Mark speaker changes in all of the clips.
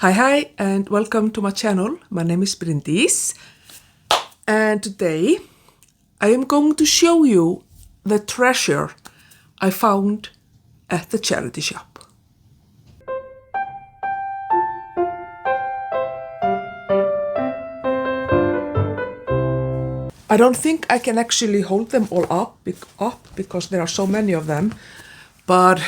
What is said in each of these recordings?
Speaker 1: Hi, and welcome to my channel. My name is Bryndís, and today I am going to show you the treasure I found at the charity shop. I don't think I can actually hold them all up because there are so many of them, but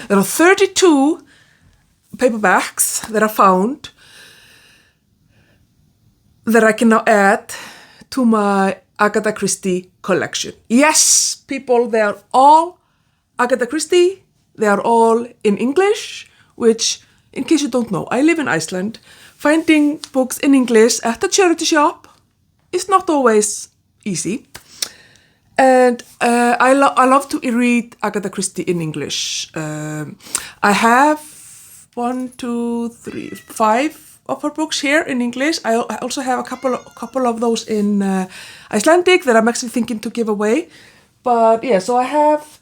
Speaker 1: there are 32 paperbacks that I found that I can now add to my Agatha Christie collection. Yes, people, they are all Agatha Christie. They are all in English, which, in case you don't know, I live in Iceland. Finding books in English at the charity shop is not always easy. And I love to read Agatha Christie in English. I have 5 of her books here in English. I also have a couple of those in Icelandic that I'm actually thinking to give away. But yeah, so I have,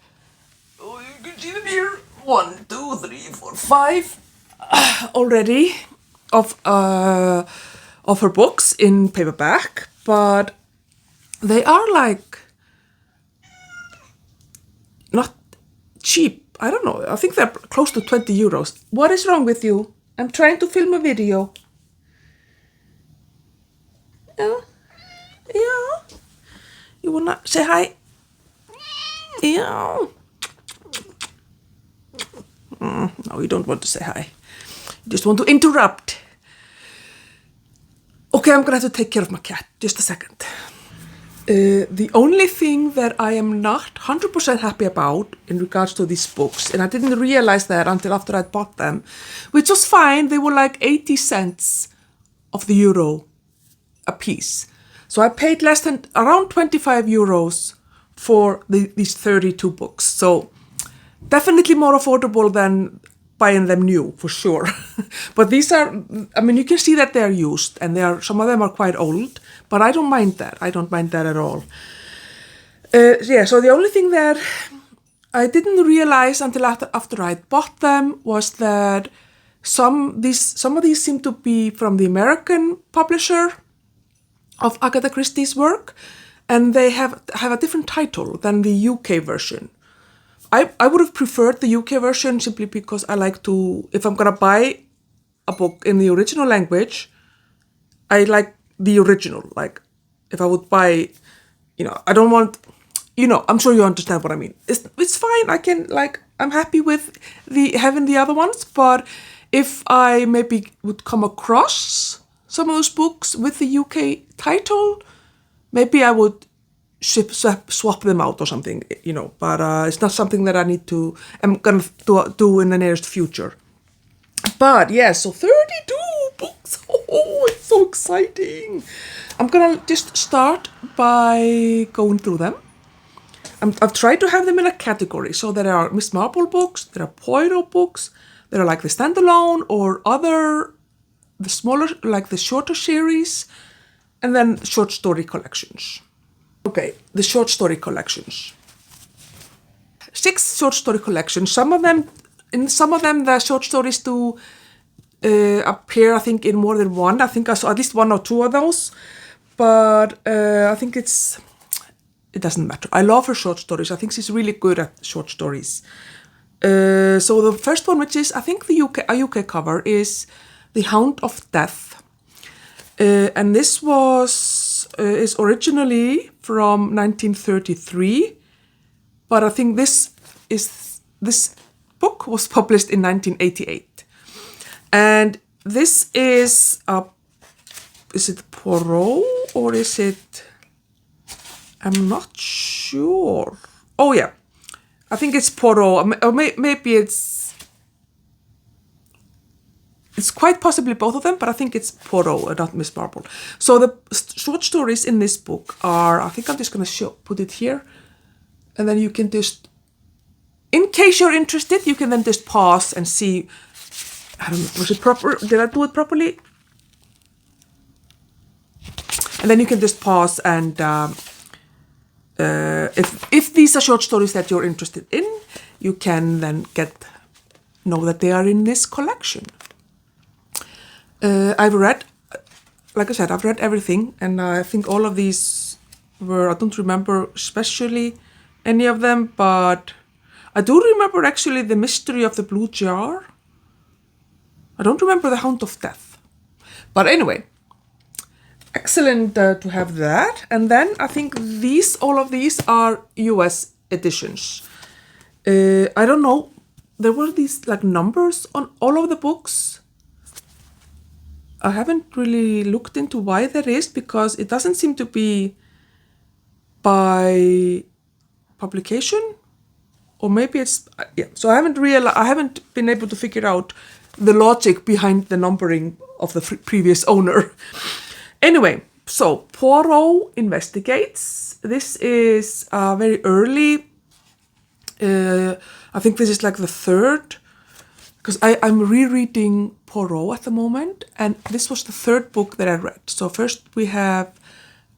Speaker 1: you can see them here, 1, 2, 3, 4, 5 already of her books in paperback. But they are like not cheap. I don't know. I think they're close to 20 euros. What is wrong with you? I'm trying to film a video. Yeah. You wanna say hi? Yeah. No, you don't want to say hi. You just want to interrupt. Okay, I'm gonna have to take care of my cat. Just a second. The only thing that I am not 100% happy about in regards to these books, and I didn't realize that until after I bought them, which was fine, they were like 80 cents of the euro a piece. So I paid less than around 25 euros for these 32 books. So definitely more affordable than buying them new, for sure. But these are, I mean, you can see that they're used, and some of them are quite old, but I don't mind that. I don't mind that at all. So the only thing that I didn't realize until after I bought them was that some of these seem to be from the American publisher of Agatha Christie's work, and they have a different title than the UK version. I would have preferred the UK version simply because I like to, if I'm gonna buy a book in the original language, I like the original. Like, if I would buy, I don't want, I'm sure you understand what I mean. It's fine. I'm happy with having the other ones, but if I maybe would come across some of those books with the UK title, maybe I would swap them out or something, but it's not something that I'm gonna do in the nearest future. But yeah, so 32 books. Oh, it's so exciting. I'm gonna just start by going through them. I've tried to have them in a category. So there are Miss Marple books, there are Poirot books, there are like the standalone or the smaller, like the shorter series, and then short story collections. Okay, the short story collections. 6 short story collections. In some of them, the short stories do appear, I think, in more than one. I think I saw at least 1 or 2 of those. But I think it doesn't matter. I love her short stories. I think she's really good at short stories. So the first one, which is, I think a UK cover, is The Hound of Death. And this is originally from 1933, but I think this book was published in 1988. And this is it Poirot or is it? I'm not sure. Oh yeah, I think it's Poirot, or maybe it's quite possibly both of them, but I think it's Poirot, not Miss Marple. So the short stories in this book are, I think I'm just going to put it here, and then you can just, in case you're interested, you can then just pause and see. I don't know, was it proper? Did I do it properly? And then you can just pause and if these are short stories that you're interested in, you can then know that they are in this collection. I've read, like I said, I've read everything, and I think all of these I don't remember especially any of them, but I do remember actually The Mystery of the Blue Jar. I don't remember The Hound of Death. But anyway, excellent to have that. And then I think all of these are US editions. I don't know, there were these like numbers on all of the books. I haven't really looked into why that is, because it doesn't seem to be by publication, or maybe it's so I haven't been able to figure out the logic behind the numbering of the previous owner. Anyway, so Poirot Investigates. This is very early. I think this is like the third, because I'm rereading Poirot at the moment, and this was the third book that I read. So first we have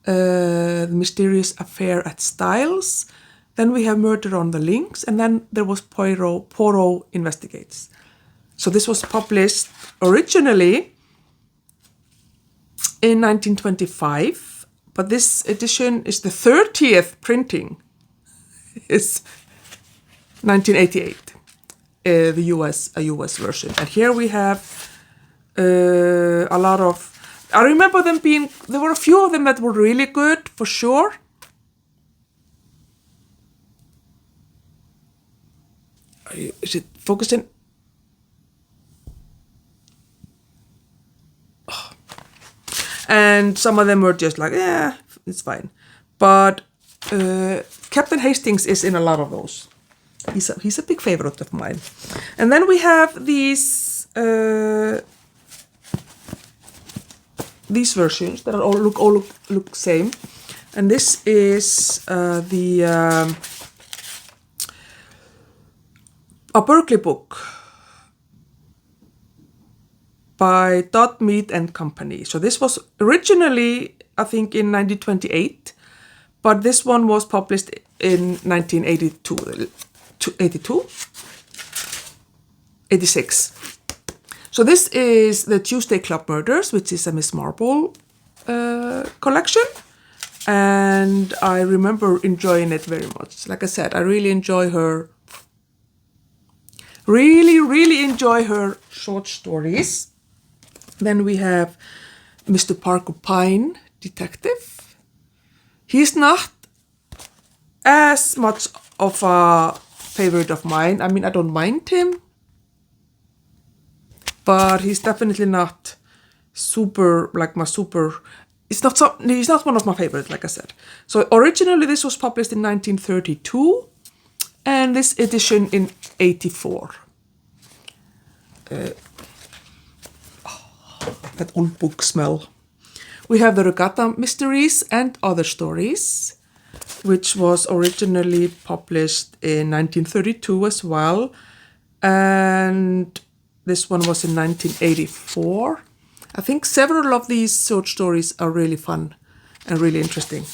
Speaker 1: The Mysterious Affair at Styles, then we have Murder on the Links, and then there was Poirot Investigates. So this was published originally in 1925, but this edition is the 30th printing. It's 1988, a US version. And here we have a lot of, I remember there were a few of them that were really good, for sure. Is it focusing? Oh. And some of them were just like, yeah, it's fine. But Captain Hastings is in a lot of those. He's a big favorite of mine. And then we have these versions that all look same. And this is a Berkeley book by Dodd Mead and Company. So this was originally, I think, in 1928, but this one was published in 86. So this is the Tuesday Club Murders, which is a Miss Marple collection, and I remember enjoying it very much. Like I said, I really enjoy her. Really enjoy her short stories. Then we have Mr. Porcupine Detective. He's not as much of a favorite of mine. I mean, I don't mind him, but he's definitely not he's not one of my favorites, like I said. So originally this was published in 1932, and this edition in 84. That old book smell. We have the Regatta Mysteries and Other Stories, which was originally published in 1932 as well, and this one was in 1984. I think several of these short stories are really fun and really interesting.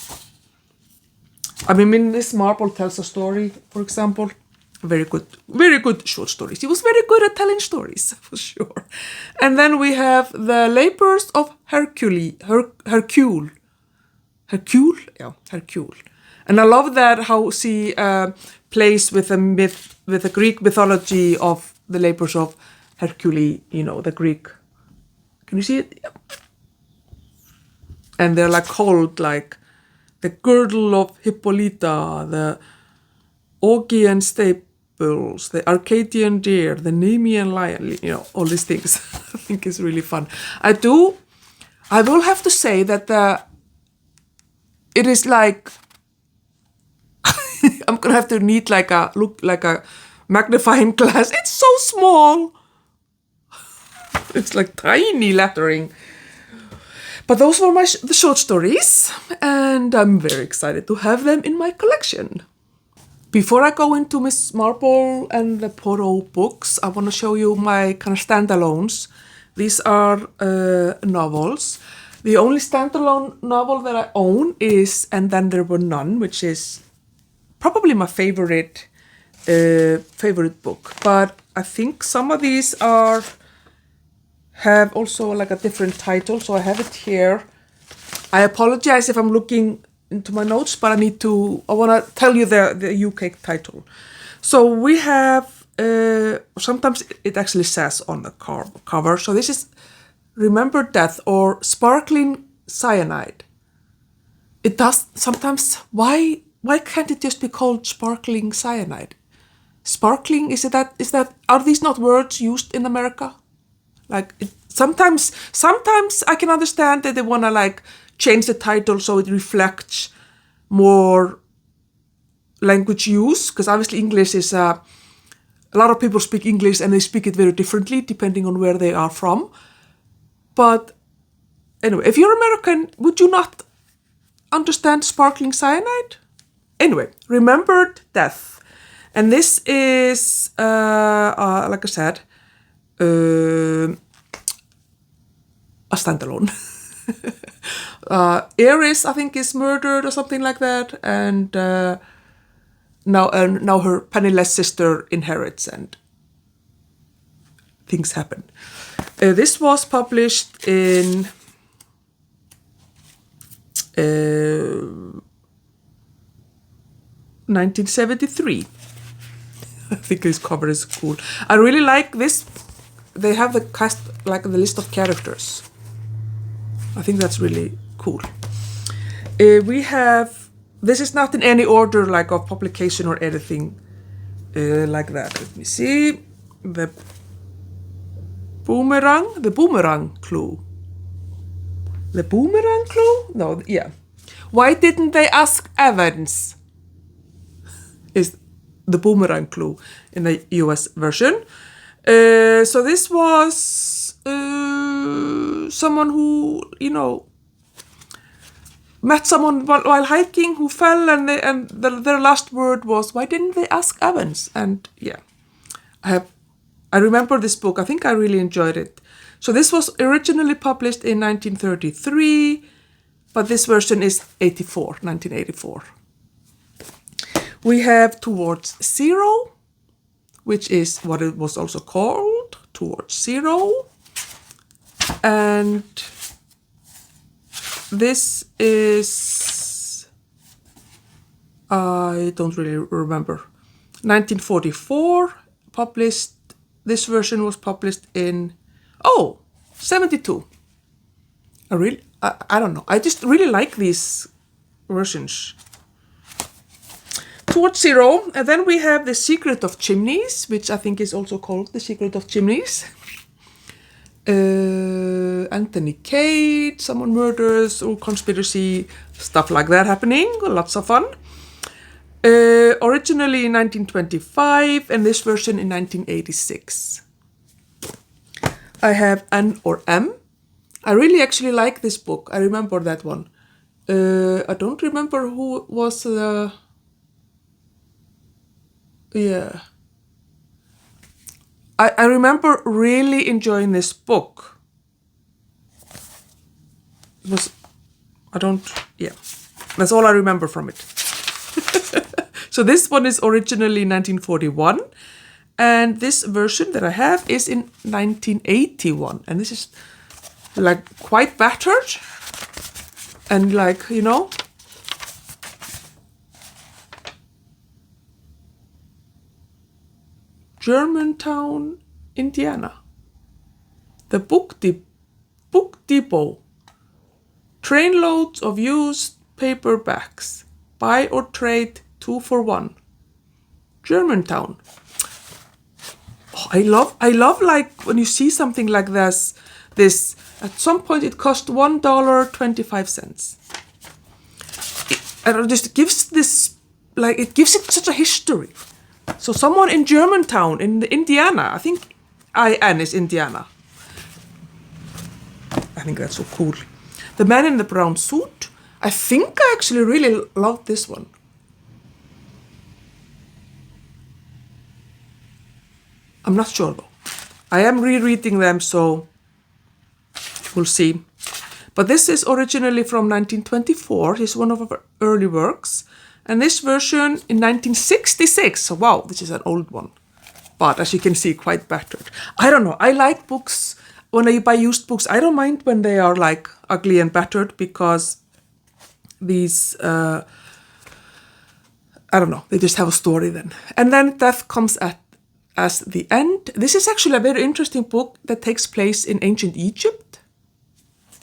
Speaker 1: I mean, Miss Marple tells a story, for example. Very good short stories. He was very good at telling stories, for sure. And then we have The Labors of Hercule. And I love that how she plays with the Greek mythology of the labors of Hercule. You know, the Greek. Can you see it? Yeah. And they're like called like the girdle of Hippolyta, the Augean staples, the Arcadian deer, the Nemean lion, you know, all these things. I think is really fun. I will have to say that it is like, I'm gonna have to need look like a magnifying glass. It's so small. It's like tiny lettering. But those were the short stories, and I'm very excited to have them in my collection. Before I go into Miss Marple and the Poirot books, I want to show you my kind of standalones. These are novels. The only standalone novel that I own is And Then There Were None, which is probably my favorite book. But I think some of these have also like a different title, so I have it here. I apologize if I'm looking into my notes, but I want to tell you the UK title. So we have, sometimes it actually says on the cover. So this is Remember Death or Sparkling Cyanide. It does sometimes, why can't it just be called Sparkling Cyanide? Sparkling, is that, are these not words used in America? Like, sometimes I can understand that they want to like change the title so it reflects more language use, because obviously English is, a lot of people speak English and they speak it very differently depending on where they are from. But anyway, if you're American, would you not understand Sparkling Cyanide? Anyway, Remembered Death. And this is, like I said, a standalone. Eris, I think, is murdered or something like that, and now her penniless sister inherits, and things happen. This was published in 1973. I think this cover is cool. I really like this. They have the cast, like the list of characters. I think that's really cool. We have, this is not in any order like of publication or anything like that. Let me see. The Boomerang Clue. The Boomerang Clue? No, yeah. Why didn't they ask Evans? Is the Boomerang Clue in the US version. So this was someone who, met someone while hiking who fell, and their last word was, why didn't they ask Evans? And yeah, I remember this book. I think I really enjoyed it. So this was originally published in 1933, but this version is 1984. We have Towards Zero, which is what it was also called, Towards Zero. And this is, I don't really remember, 1944, published. This version was published in, 72. I don't know. I just really like these versions. Towards Zero. And then we have The Secret of Chimneys, which I think is also called The Secret of Chimneys. Anthony Cade, someone murders or conspiracy, stuff like that happening. Lots of fun. Originally in 1925, and this version in 1986. I have N or M. I really actually like this book. I remember that one. I don't remember who was the... Yeah. I remember really enjoying this book. It was... That's all I remember from it. So this one is originally 1941, and this version that I have is in 1981, and this is like quite battered and like, Germantown, Indiana. The Book Depot. Trainloads of used paperbacks. Buy or trade 2 for 1. Germantown. Oh, I love like when you see something like this at some point it cost $1.25. And it just gives this, like, it gives it such a history. So someone in Germantown in Indiana, I think IN is Indiana. I think that's so cool. The Man in the Brown Suit. I think I actually really loved this one. I'm not sure though. I am rereading them, so we'll see. But this is originally from 1924. It's one of our early works. And this version in 1966. So wow, this is an old one. But as you can see, quite battered. I don't know. I like books. When I buy used books, I don't mind when they are like ugly and battered, because these, I don't know, they just have a story then. And then death comes as the end. This is actually a very interesting book that takes place in ancient Egypt.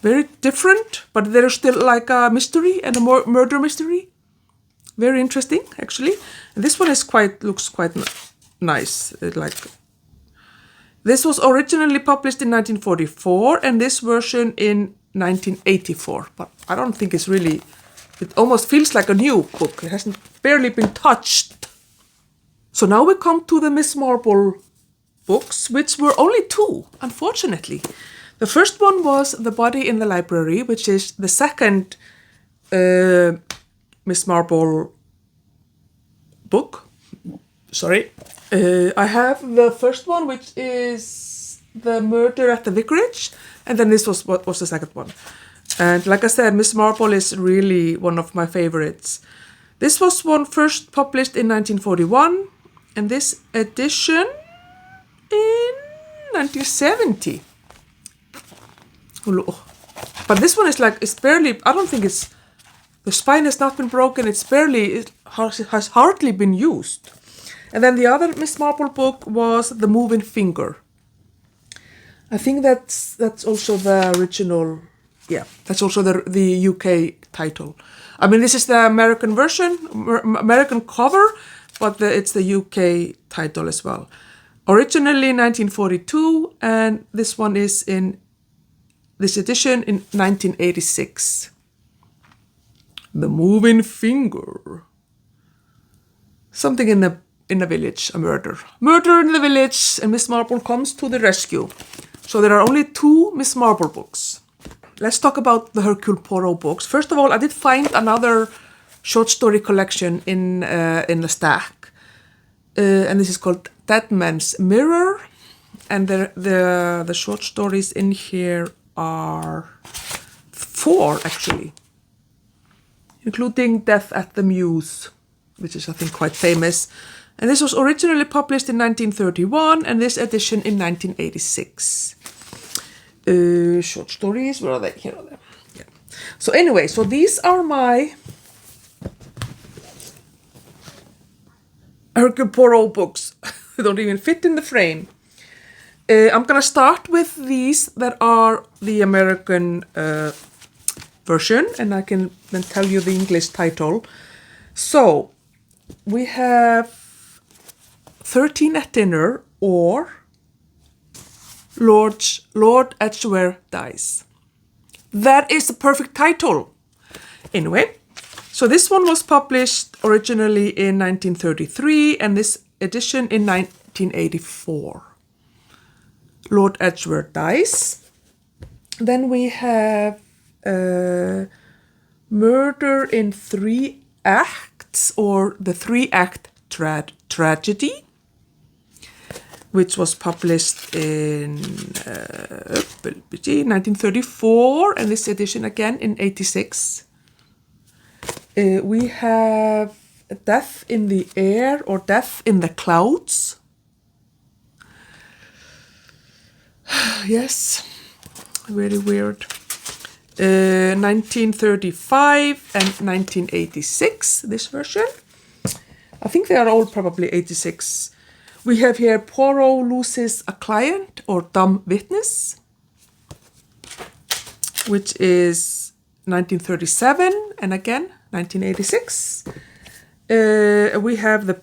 Speaker 1: Very different, but there's still like a mystery and a murder mystery. Very interesting, actually. And this one is looks quite nice. This was originally published in 1944, and this version in 1984. But I don't think it's really. It almost feels like a new book. It hasn't barely been touched. So now we come to the Miss Marple books, which were only 2, unfortunately. The first one was The Body in the Library, which is the second Miss Marple book. Sorry. I have the first one, which is The Murder at the Vicarage, and then this was what was the second one. And like I said, Miss Marple is really one of my favorites. This was one first published in 1941, and this edition in 1970. But this one is like, it's barely, I don't think it's, the spine has not been broken, it has hardly been used. And then the other Miss Marple book was The Moving Finger. I think that's also the original, yeah, that's also the UK title. I mean, this is the American version, American cover, but it's the UK title as well. Originally 1942, and this one is in this edition in 1986. The Moving Finger. Something in the village, a murder. Murder in the village, and Miss Marple comes to the rescue. So there are only 2 Miss Marple books. Let's talk about the Hercule Poirot books. First of all, I did find another short story collection in the stack. And this is called Dead Man's Mirror. And the short stories in here are 4, actually. Including Death at the Mews, which is, I think, quite famous. And this was originally published in 1931, and this edition in 1986. Short stories, where are they? Here are they. Yeah. So anyway, so these are my Hercule Poirot books. They don't even fit in the frame. I'm gonna start with these that are the American version, and I can then tell you the English title. So we have 13 at Dinner, or Lord Edgware Dies. That is the perfect title. Anyway, so this one was published originally in 1933, and this edition in 1984. Lord Edgware Dies. Then we have Murder in 3 Acts, or the 3-Act Tragedy, which was published in 1934, and this edition again in 86. We have Death in the Air, or Death in the Clouds. Yes, very weird. 1935 and 1986, this version. I think they are all probably 86. We have here Poirot Loses a Client, or Dumb Witness, which is 1937, and again 1986. We have The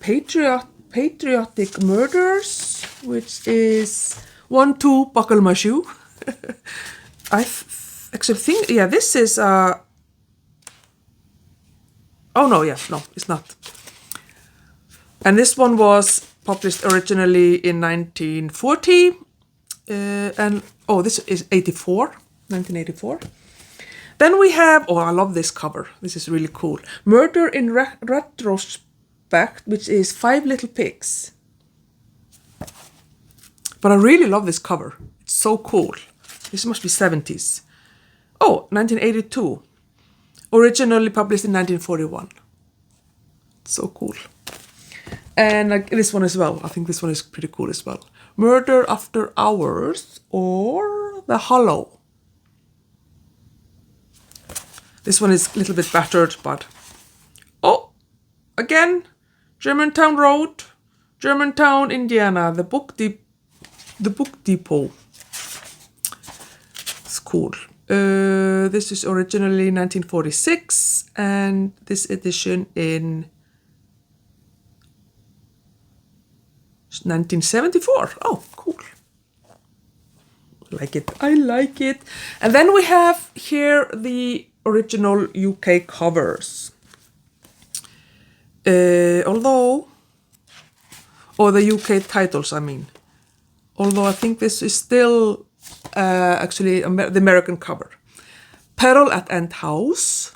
Speaker 1: Patriotic Murders, which is 1, 2, Buckle My Shoe. I actually think, yeah, this is oh no, yeah, no, it's not. And this one was published originally in 1940, and this is 1984. Then we have, I love this cover. This is really cool. Murder in Retrospect, which is 5 Little Pigs. But I really love this cover. It's so cool. This must be 70s. Oh, 1982. Originally published in 1941. So cool. And this one as well. I think this one is pretty cool as well. Murder After Hours or The Hollow. This one is a little bit battered, but... Oh, again, Germantown Road, Germantown, Indiana, the book depot. It's cool. This is originally 1946, and this edition in 1974. Oh, cool. Like it. I like it. And then we have here the original UK covers. The UK titles, I mean. Although I think this is still actually the American cover. Peril at End House,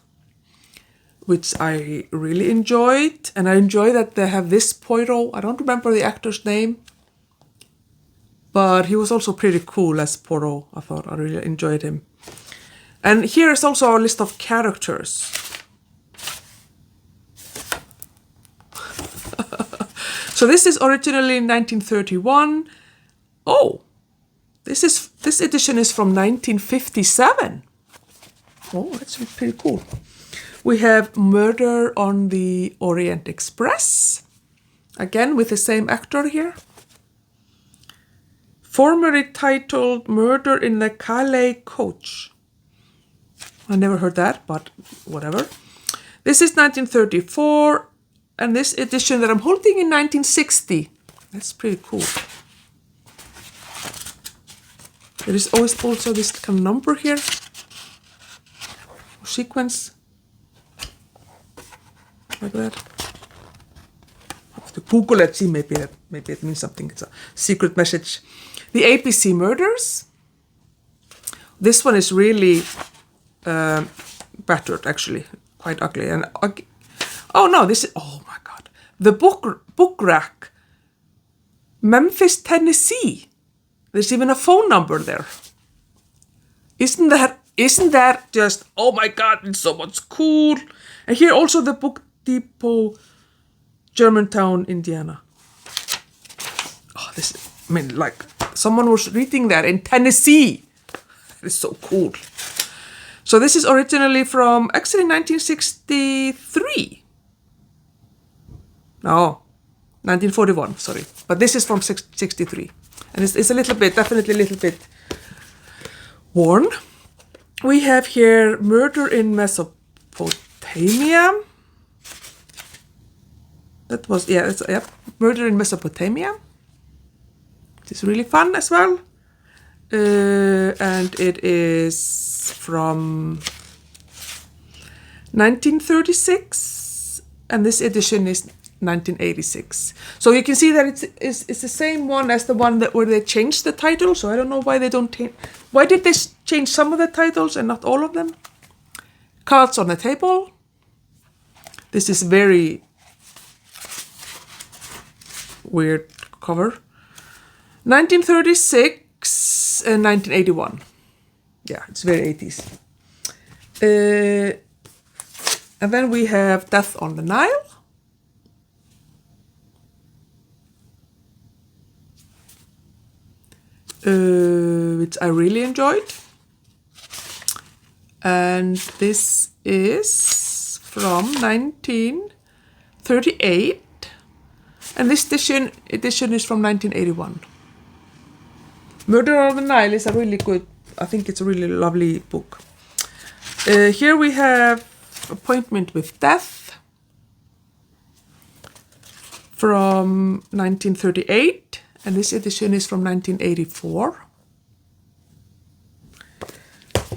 Speaker 1: which I really enjoyed. And I enjoy that they have this Poirot. I don't remember the actor's name. But he was also pretty cool as Poirot. I thought I really enjoyed him. And here is also our list of characters. So this is originally 1931. Oh, this edition is from 1957. Oh, that's pretty cool. We have Murder on the Orient Express. Again, with the same actor here. Formerly titled Murder in the Calais Coach. I never heard that, but whatever. This is 1934, and this edition that I'm holding in 1960. That's pretty cool. There is always also this kind of number here. Sequence. Like that. I have to Google it, see maybe it means something. It's a secret message. The APC Murders. This one is really battered, actually, quite ugly. And oh no, this is, oh my god, the book rack, Memphis, Tennessee. There's even a phone number there. Isn't that just, oh my god, it's so much cool. And here also the book depot, Germantown, Indiana. Oh, this, I mean, like, someone was reading that in Tennessee. That is so cool. So this is originally from, actually, 1963. No, 1941, sorry. But this is from 63. And it's a little bit, definitely a little bit worn. We have here Murder in Mesopotamia. That was, yeah, Murder in Mesopotamia. It's really fun as well. And it is from 1936. And this edition is 1986. So you can see that it's the same one as the one where they changed the title. So I don't know why they don't why did they change some of the titles and not all of them? Cards on the Table. This is very weird cover. 1936 and 1981. Yeah, it's very 80s. And then we have Death on the Nile. Which I really enjoyed. And this is from 1938. And this edition is from 1981. Murder on the Nile is a really good, I think it's a really lovely book. Here we have Appointment with Death from 1938. And this edition is from 1984.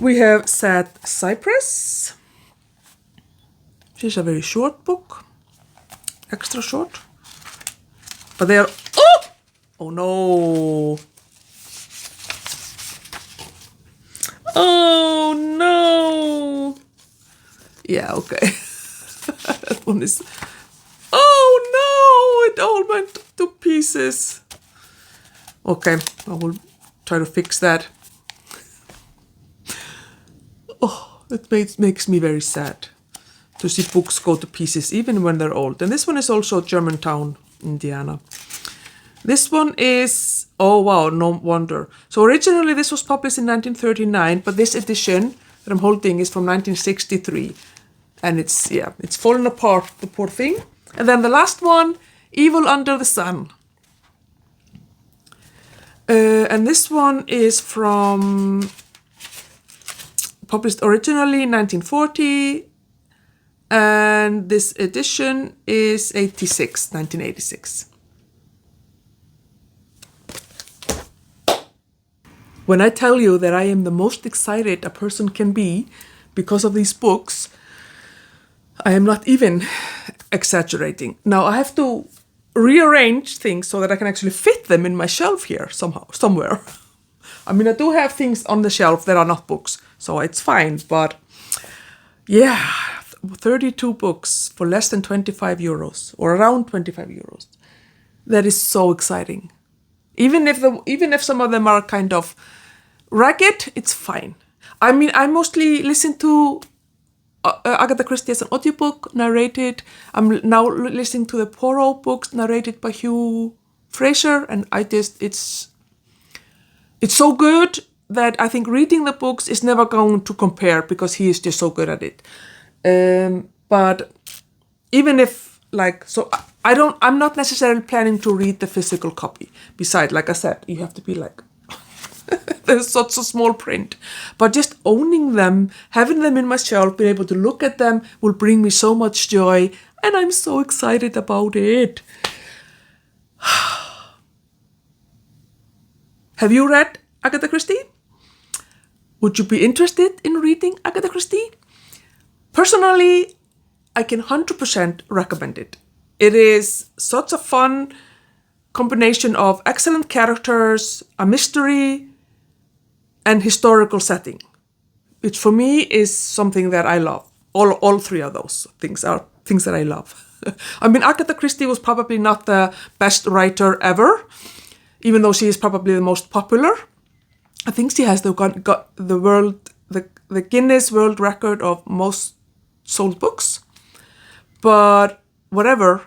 Speaker 1: We have Sad Cypress. This is a very short book. Extra short. But they are... Oh no! Oh no! Yeah, okay. That one is... Oh no! It all went to pieces. Okay, I will try to fix that. it makes me very sad to see books go to pieces, even when they're old. And this one is also Germantown, Indiana. This one is, oh wow, no wonder. So originally this was published in 1939, but this edition that I'm holding is from 1963. And it's fallen apart, the poor thing. And then the last one, Evil Under the Sun. And this one is published originally in 1940, and this edition is 1986. When I tell you that I am the most excited a person can be because of these books, I am not even exaggerating. Now I have to rearrange things so that I can actually fit them in my shelf here somewhere. I mean, I do have things on the shelf that are not books, so it's fine, but yeah, 32 books for less than 25 euros, or around 25 euros. That is so exciting. Even if some of them are kind of ragged, it's fine. I mean, I mostly listen to Agatha Christie as an audiobook narrated. I'm now listening to the Poirot books narrated by Hugh Fraser, and it's so good that I think reading the books is never going to compare because he is just so good at it. But even if I'm not necessarily planning to read the physical copy. Besides, like I said, you have to be like, there's such a small print. But just owning them, having them in my shelf, being able to look at them will bring me so much joy. And I'm so excited about it. Have you read Agatha Christie? Would you be interested in reading Agatha Christie? Personally, I can 100% recommend it. It is such a fun combination of excellent characters, a mystery, and historical setting, which for me is something that I love. All three of those things are things that I love. I mean, Agatha Christie was probably not the best writer ever, even though she is probably the most popular. I think she has got the Guinness World Record of most sold books. But whatever,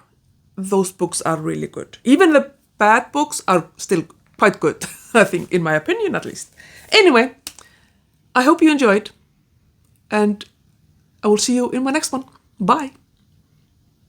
Speaker 1: those books are really good. Even the bad books are still quite good, I think, in my opinion at least. Anyway, I hope you enjoyed, and I will see you in my next one. Bye.